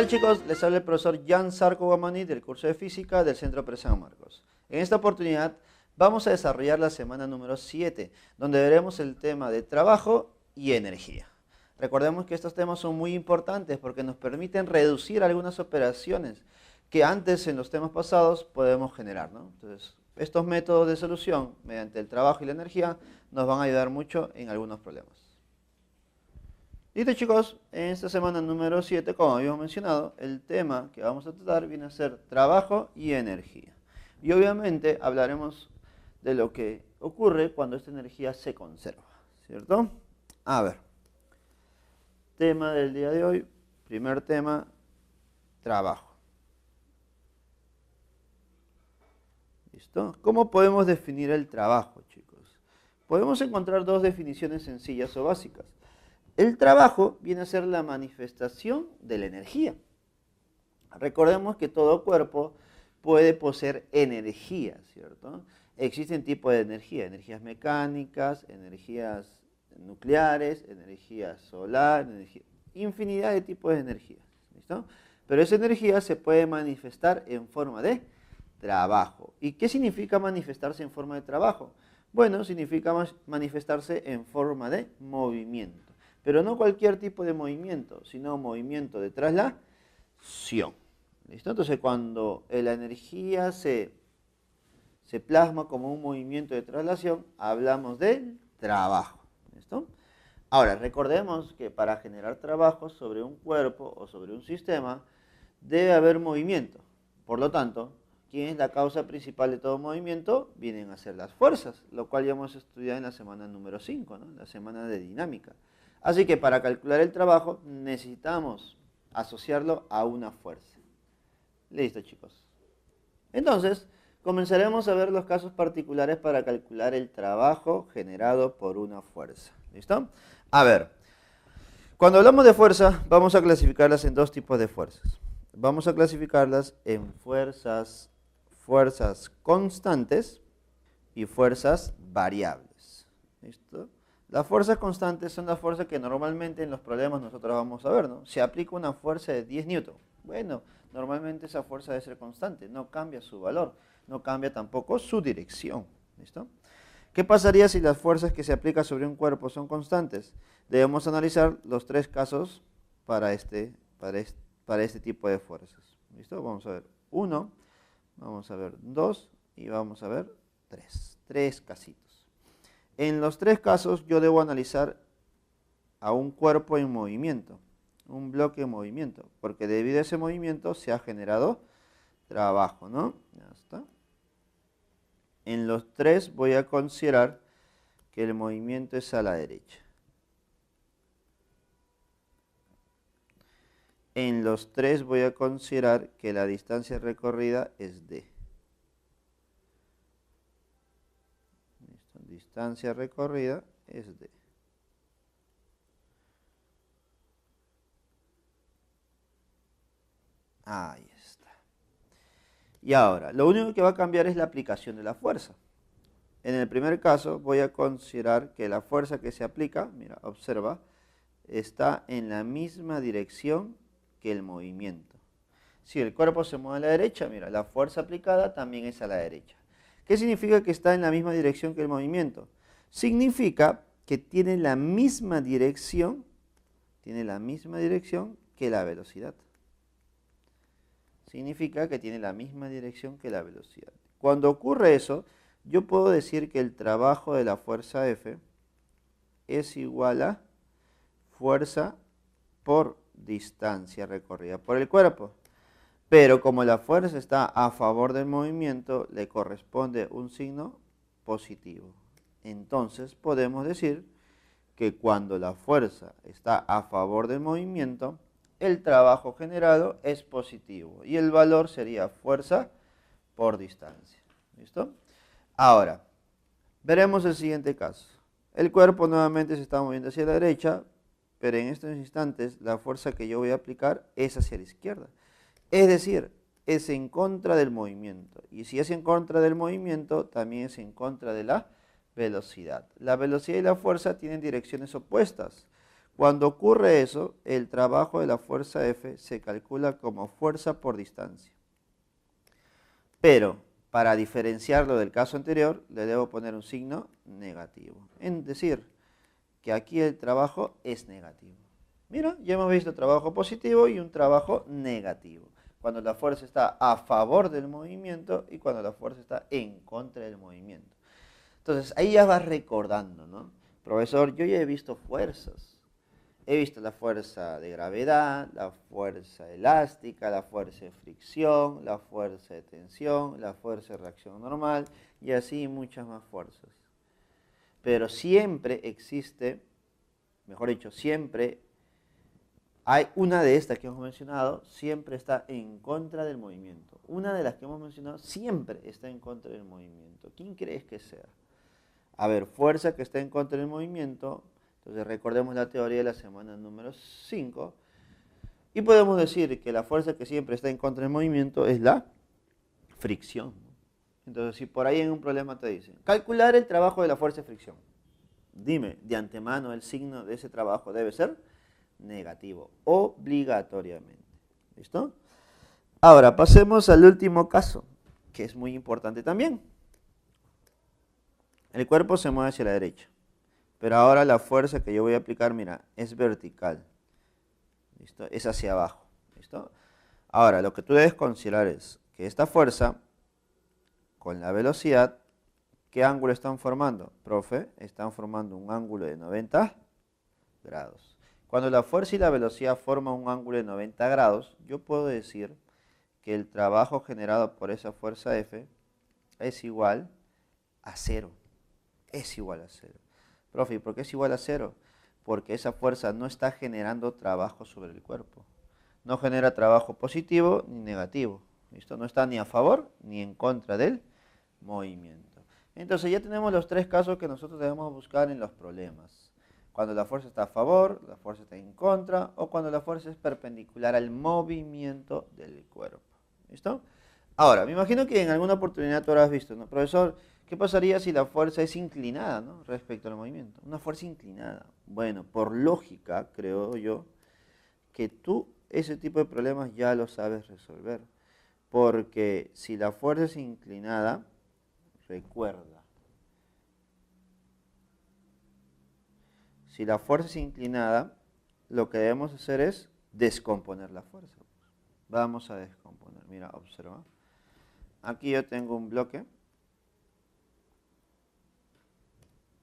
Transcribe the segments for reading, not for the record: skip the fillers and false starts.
tal, chicos? Les habla el profesor Jan Sarco Guamani del curso de Física del Centro Pérez San Marcos. En esta oportunidad vamos a desarrollar la semana número 7, donde veremos el tema de trabajo y energía. Recordemos que estos temas son muy importantes porque nos permiten reducir algunas operaciones que antes en los temas pasados podemos generar, ¿no? Entonces, estos métodos de solución mediante el trabajo y la energía nos van a ayudar mucho en algunos problemas. Listo, chicos, en esta semana número 7, como habíamos mencionado, el tema que vamos a tratar viene a ser trabajo y energía. Y obviamente hablaremos de lo que ocurre cuando esta energía se conserva, ¿cierto? A ver, tema del día de hoy, primer tema, trabajo. ¿Listo? ¿Cómo podemos definir el trabajo, chicos? Podemos encontrar dos definiciones sencillas o básicas. El trabajo viene a ser la manifestación de la energía. Recordemos que todo cuerpo puede poseer energía, ¿cierto? Existen tipos de energía, energías mecánicas, energías nucleares, energía solar, infinidad de tipos de energías, ¿listo? Pero esa energía se puede manifestar en forma de trabajo. ¿Y qué significa manifestarse en forma de trabajo? Bueno, significa manifestarse en forma de movimiento. Pero no cualquier tipo de movimiento, sino movimiento de traslación. ¿Listo? Entonces, cuando la energía se plasma como un movimiento de traslación, hablamos del trabajo. ¿Listo? Ahora, recordemos que para generar trabajo sobre un cuerpo o sobre un sistema, debe haber movimiento. Por lo tanto, ¿quién es la causa principal de todo movimiento? Vienen a ser las fuerzas, lo cual ya hemos estudiado en la semana número 5, ¿no? La semana de dinámica. Así que para calcular el trabajo necesitamos asociarlo a una fuerza. Listo, chicos. Entonces, comenzaremos a ver los casos particulares para calcular el trabajo generado por una fuerza. ¿Listo? A ver, cuando hablamos de fuerza, vamos a clasificarlas en dos tipos de fuerzas. Vamos a clasificarlas en fuerzas constantes y fuerzas variables. ¿Listo? Las fuerzas constantes son las fuerzas que normalmente en los problemas nosotros vamos a ver, ¿no? Se aplica una fuerza de 10 newton. Bueno, normalmente esa fuerza debe ser constante, no cambia su valor, no cambia tampoco su dirección. ¿Listo? ¿Qué pasaría si las fuerzas que se aplican sobre un cuerpo son constantes? Debemos analizar los tres casos para este tipo de fuerzas. ¿Listo? Vamos a ver 1, vamos a ver 2 y vamos a ver 3. Tres casitos. En los tres casos yo debo analizar a un cuerpo en movimiento, un bloque en movimiento, porque debido a ese movimiento se ha generado trabajo, ¿no? Ya está. En los tres voy a considerar que el movimiento es a la derecha. En los tres voy a considerar que la distancia recorrida es d. Distancia recorrida es d. Ahí está. Y ahora, lo único que va a cambiar es la aplicación de la fuerza. En el primer caso voy a considerar que la fuerza que se aplica, mira, observa, está en la misma dirección que el movimiento. Si el cuerpo se mueve a la derecha, mira, la fuerza aplicada también es a la derecha. ¿Qué significa que está en la misma dirección que el movimiento? Significa que tiene la misma dirección que la velocidad. Significa que tiene la misma dirección que la velocidad. Cuando ocurre eso, yo puedo decir que el trabajo de la fuerza F es igual a fuerza por distancia recorrida por el cuerpo. Pero como la fuerza está a favor del movimiento, le corresponde un signo positivo. Entonces podemos decir que cuando la fuerza está a favor del movimiento, el trabajo generado es positivo y el valor sería fuerza por distancia. ¿Listo? Ahora, veremos el siguiente caso. El cuerpo nuevamente se está moviendo hacia la derecha, pero en estos instantes la fuerza que yo voy a aplicar es hacia la izquierda. Es decir, es en contra del movimiento. Y si es en contra del movimiento, también es en contra de la velocidad. La velocidad y la fuerza tienen direcciones opuestas. Cuando ocurre eso, el trabajo de la fuerza F se calcula como fuerza por distancia. Pero para diferenciarlo del caso anterior, le debo poner un signo negativo. Es decir, que aquí el trabajo es negativo. Mira, ya hemos visto trabajo positivo y un trabajo negativo. Cuando la fuerza está a favor del movimiento y cuando la fuerza está en contra del movimiento. Entonces, ahí ya vas recordando, ¿no? Profesor, yo ya he visto fuerzas. He visto la fuerza de gravedad, la fuerza elástica, la fuerza de fricción, la fuerza de tensión, la fuerza de reacción normal y así muchas más fuerzas. Pero siempre existe, mejor dicho, siempre hay una de estas que hemos mencionado, siempre está en contra del movimiento. Una de las que hemos mencionado siempre está en contra del movimiento. ¿Quién crees que sea? A ver, fuerza que está en contra del movimiento. Entonces recordemos la teoría de la semana número 5 y podemos decir que la fuerza que siempre está en contra del movimiento es la fricción. Entonces si por ahí en un problema te dicen, calcular el trabajo de la fuerza de fricción. Dime, de antemano el signo de ese trabajo debe ser negativo, obligatoriamente. ¿Listo? Ahora pasemos al último caso, que es muy importante también. El cuerpo se mueve hacia la derecha. Pero ahora la fuerza que yo voy a aplicar, mira, es vertical. ¿Listo? Es hacia abajo. ¿Listo? Ahora, lo que tú debes considerar es que esta fuerza, con la velocidad, ¿qué ángulo están formando? Profe, están formando un ángulo de 90 grados. Cuando la fuerza y la velocidad forman un ángulo de 90 grados, yo puedo decir que el trabajo generado por esa fuerza F es igual a 0. Es igual a 0. Profe, ¿por qué es igual a 0? Porque esa fuerza no está generando trabajo sobre el cuerpo. No genera trabajo positivo ni negativo. ¿Listo? No está ni a favor ni en contra del movimiento. Entonces ya tenemos los tres casos que nosotros debemos buscar en los problemas. Cuando la fuerza está a favor, la fuerza está en contra, o cuando la fuerza es perpendicular al movimiento del cuerpo. ¿Listo? Ahora, me imagino que en alguna oportunidad tú habrás visto, ¿no? Profesor, ¿qué pasaría si la fuerza es inclinada, ¿no? Respecto al movimiento? Una fuerza inclinada. Bueno, por lógica, creo yo, que tú ese tipo de problemas ya lo sabes resolver. Porque si la fuerza es inclinada, recuerda, si la fuerza es inclinada, lo que debemos hacer es descomponer la fuerza. Vamos a descomponer. Mira, observa. Aquí yo tengo un bloque.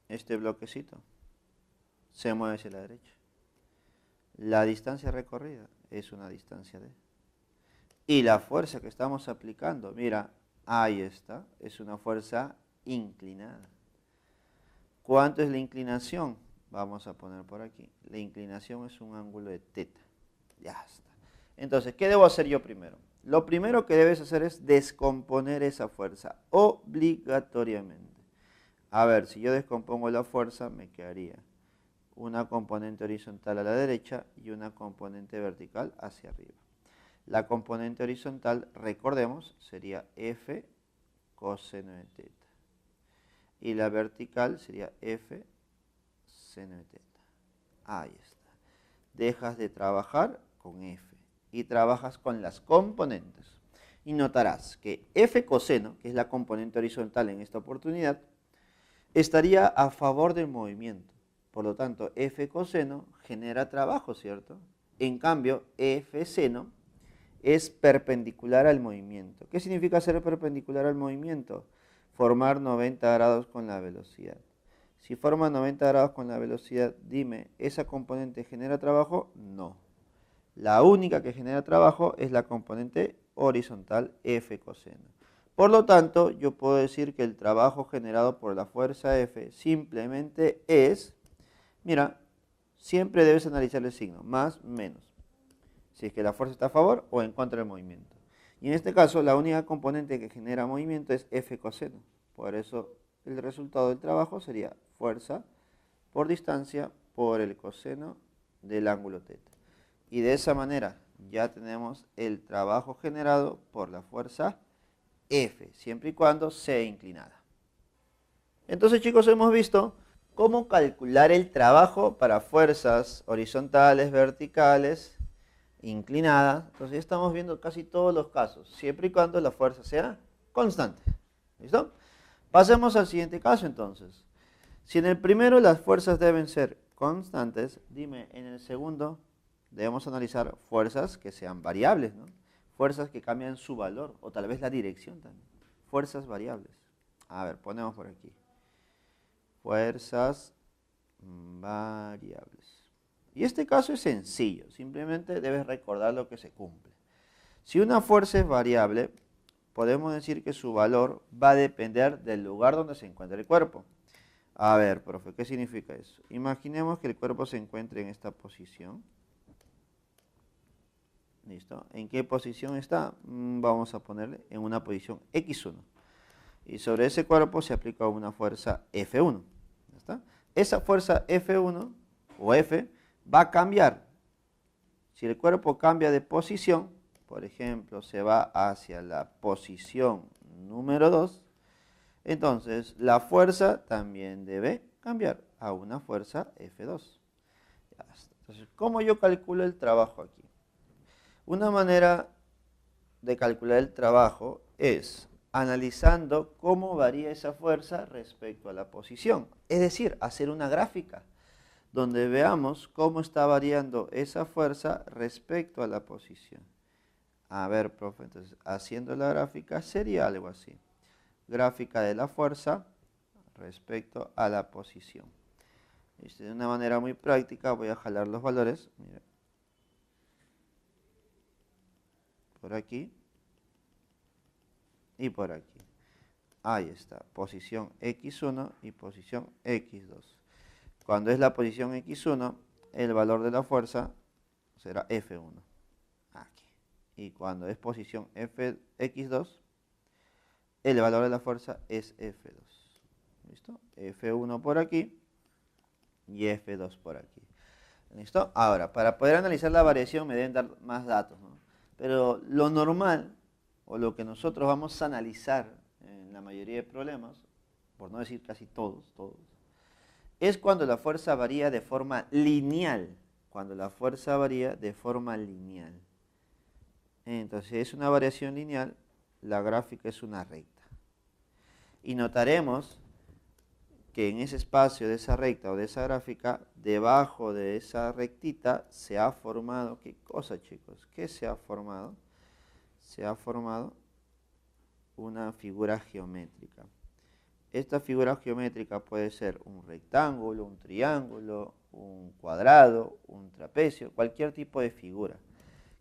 Este bloquecito se mueve hacia la derecha. La distancia recorrida es una distancia D. Y la fuerza que estamos aplicando, mira, ahí está, es una fuerza inclinada. ¿Cuánto es la inclinación? Vamos a poner por aquí. La inclinación es un ángulo de teta. Ya está. Entonces, ¿qué debo hacer yo primero? Lo primero que debes hacer es descomponer esa fuerza, obligatoriamente. A ver, si yo descompongo la fuerza, me quedaría una componente horizontal a la derecha y una componente vertical hacia arriba. La componente horizontal, recordemos, sería F coseno de teta. Y la vertical sería F seno de teta. Ahí está. Dejas de trabajar con F y trabajas con las componentes. Y notarás que F coseno, que es la componente horizontal en esta oportunidad, estaría a favor del movimiento. Por lo tanto, F coseno genera trabajo, ¿cierto? En cambio, F seno es perpendicular al movimiento. ¿Qué significa ser perpendicular al movimiento? Formar 90 grados con la velocidad. Si forma 90 grados con la velocidad, dime, ¿esa componente genera trabajo? No. La única que genera trabajo es la componente horizontal F coseno. Por lo tanto, yo puedo decir que el trabajo generado por la fuerza F simplemente es, mira, siempre debes analizar el signo, más, menos. Si es que la fuerza está a favor o en contra del movimiento. Y en este caso, la única componente que genera movimiento es F coseno. Por eso, el resultado del trabajo sería fuerza por distancia por el coseno del ángulo teta. Y de esa manera ya tenemos el trabajo generado por la fuerza F, siempre y cuando sea inclinada. Entonces, chicos, hemos visto ¿Cómo calcular el trabajo para fuerzas horizontales, verticales, inclinadas? Entonces ya estamos viendo casi todos los casos, siempre y cuando la fuerza sea constante. ¿Listo? Pasemos al siguiente caso entonces. Si en el primero las fuerzas deben ser constantes, dime, en el segundo debemos analizar fuerzas que sean variables, ¿no? Fuerzas que cambian su valor, o tal vez la dirección también. Fuerzas variables. A ver, ponemos por aquí. Fuerzas variables. Y este caso es sencillo, simplemente debes recordar lo que se cumple. Si una fuerza es variable, podemos decir que su valor va a depender del lugar donde se encuentra el cuerpo. A ver, profe, ¿qué significa eso? Imaginemos que el cuerpo se encuentre en esta posición. ¿Listo? ¿En qué posición está? Vamos a ponerle en una posición X1. Y sobre ese cuerpo se aplica una fuerza F1. ¿Ya está? Esa fuerza F1 o F va a cambiar. Si el cuerpo cambia de posición, por ejemplo, se va hacia la posición número 2, entonces la fuerza también debe cambiar a una fuerza F2. Ya está. Entonces, ¿cómo yo calculo el trabajo aquí? Una manera de calcular el trabajo es analizando cómo varía esa fuerza respecto a la posición. Es decir, hacer una gráfica donde veamos cómo está variando esa fuerza respecto a la posición. A ver, profe, entonces haciendo la gráfica sería algo así. Gráfica de la fuerza respecto a la posición. De una manera muy práctica voy a jalar los valores. Mira. Por aquí y por aquí. Ahí está, posición X1 y posición X2. Cuando es la posición X1, el valor de la fuerza será F1. Aquí. Y cuando es posición X2, el valor de la fuerza es F2. ¿Listo? F1 por aquí y F2 por aquí. ¿Listo? Ahora, para poder analizar la variación me deben dar más datos, ¿no? Pero lo normal, o lo que nosotros vamos a analizar en la mayoría de problemas, por no decir casi todos, es cuando la fuerza varía de forma lineal. Cuando la fuerza varía de forma lineal. Entonces, es una variación lineal, la gráfica es una recta. Y notaremos que en ese espacio de esa recta o de esa gráfica, debajo de esa rectita se ha formado, ¿qué cosa, chicos? ¿Qué se ha formado? Se ha formado una figura geométrica. Esta figura geométrica puede ser un rectángulo, un triángulo, un cuadrado, un trapecio, cualquier tipo de figura.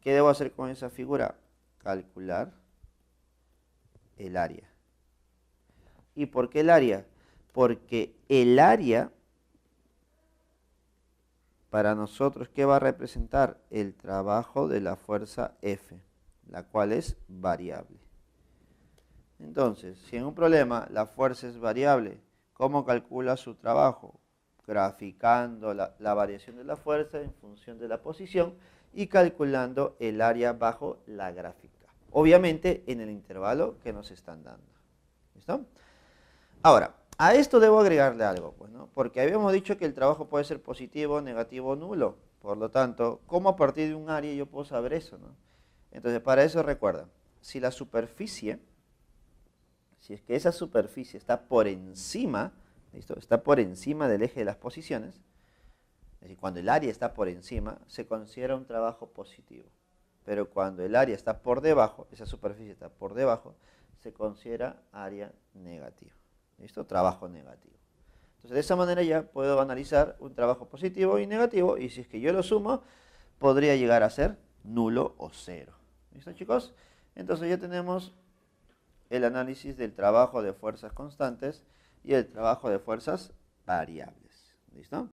¿Qué debo hacer con esa figura? Calcular el área. ¿Y por qué el área? Porque el área, para nosotros, ¿qué va a representar? El trabajo de la fuerza F, la cual es variable. Entonces, si en un problema la fuerza es variable, ¿cómo calcula su trabajo? Graficando la variación de la fuerza en función de la posición y calculando el área bajo la gráfica. Obviamente en el intervalo que nos están dando. ¿Listo? Ahora, a esto debo agregarle algo, pues, ¿no? Porque habíamos dicho que el trabajo puede ser positivo, negativo o nulo. Por lo tanto, ¿cómo a partir de un área yo puedo saber eso, no? Entonces, para eso recuerda, si la superficie, si es que esa superficie está por encima, ¿listo? Está por encima del eje de las posiciones, es decir, cuando el área está por encima, se considera un trabajo positivo. Pero cuando el área está por debajo, esa superficie está por debajo, se considera área negativa. ¿Listo? Trabajo negativo. Entonces, de esa manera ya puedo analizar un trabajo positivo y negativo, y si es que yo lo sumo, podría llegar a ser nulo o cero. ¿Listo, chicos? Entonces ya tenemos el análisis del trabajo de fuerzas constantes y el trabajo de fuerzas variables. ¿Listo?